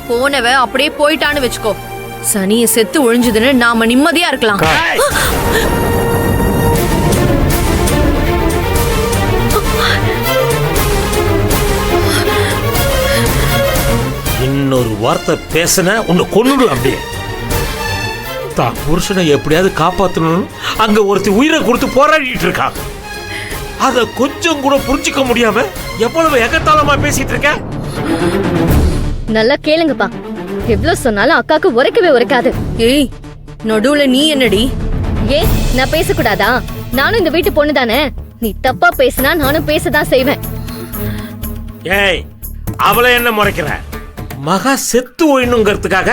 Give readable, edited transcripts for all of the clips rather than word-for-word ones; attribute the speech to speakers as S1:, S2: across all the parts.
S1: போனவ அப்படியே போயிட்டான்னு வச்சுக்கோ. சனிய செத்து ஒழிஞ்சதுன்னு நாம நிம்மதியா இருக்கலாம்.
S2: இன்னொரு வார்த்தை பேசின உன்னை கொன்னுடும். அப்படியே தான் புருஷனை எப்படியாவது காப்பாற்றணும் அங்க ஒருத்தி உயிரை கொடுத்து போராடிட்டு இருக்காங்க. அத கொஞ்சம் கூட புரிஞ்சுக்க முடியாம எவ்வளவு எகத்தாளமா பேசிட்டு இருக்க.
S3: நல்லா கேளுங்கப்பா, எவ்வளவு சொன்னாலும் அக்காக்கு உரைக்கவே உரைக்காது.
S1: ஏய், நடுவுல நீ என்னடி?
S3: ஏன் நான் பேசக்கூடாதா? நானும் இந்த வீட்டு பொண்ணு தானே. நீ தப்பா பேசினா நானும் பேசதான் செய்வேன்.
S2: ஏய், அவளை என்ன முறைக்கிற? மகா செத்து ஒழினுங்கிறதுக்காக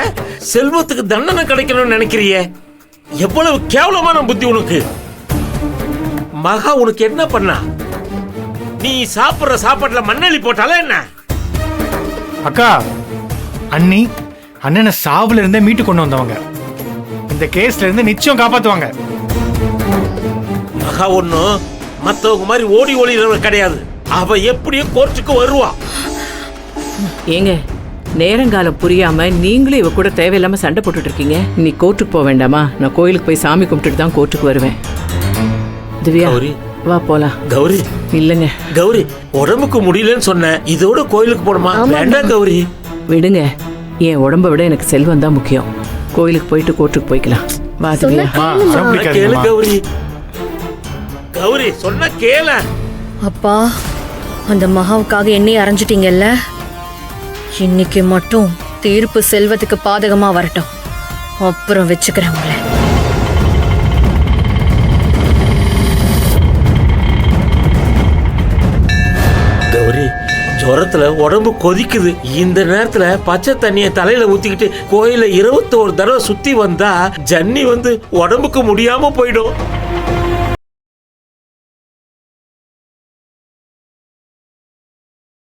S2: செல்வத்துக்கு தண்டனை கிடைக்கணும்னு நினைக்கிறியே? எவ்வளவு கேவலமான புத்தி உனக்கு. மகா உனக்கு என்ன பண்ணா? நீ சாப்பிடுற சாப்பாட்டுல மண்ணெளி போட்டால என்ன?
S4: அக்கா, அண்ணி அண்ணனை சாவுல இருந்தே மீட்டு கொண்டு வந்தவங்க. இந்த கேஸ்ல இருந்து நிச்சயம் காப்பாத்துவாங்க.
S2: மகா ஒண்ணும் மத்தவங்க மாதிரி ஓடி ஓடிறவங்க கிடையாது. அவ எப்படியும் கோர்ட்டுக்கு வருவா.
S5: ஏங்க, நேரங்காலம் புரியாம நீங்களும் இவ கூட தேவையில்லாம சண்டை போட்டுட்டு இருக்கீங்க. நீ கோர்ட்டுக்கு போக வேண்டாமா? நான் கோயிலுக்கு போய் சாமி கும்பிட்டுட்டு தான் கோர்ட்டுக்கு வருவேன். திவ்யா,
S2: கௌரி,
S5: வா போலாம்.
S2: கௌரி,
S5: இல்லங்க
S2: கௌரி, உடம்புக்கு முடியலன்னு சொன்ன, இதோட கோயிலுக்கு போடுமா? வேண்டாம் கௌரி,
S5: விடுங்க. என் உடம்ப விட எனக்கு செல்வம் தான் முக்கியம். கோயிலுக்கு போயிட்டு கோர்ட்டுக்கு போய்க்கலாம். வா திவ்யா.
S2: கேளு கௌரி. கௌரி சொன்ன கேள.
S1: அப்பா, அந்த மகாவுக்காக என்னைய அரைஞ்சிட்டீங்கல்ல. இன்னைக்கு மட்டும் தீர்ப்பு செல்வத்துக்கு பாதகமா வரட்டும், அப்புறம் வச்சுக்கிறேன் உங்களை.
S2: கௌரி, ஜுரத்துல உடம்பு கொதிக்குது. இந்த நேரத்துல பச்சை தண்ணிய தலையில ஊத்திக்கிட்டு கோயில 21 தடவை சுத்தி வந்தா ஜன்னி வந்து உடம்புக்கு முடியாம போயிடும்.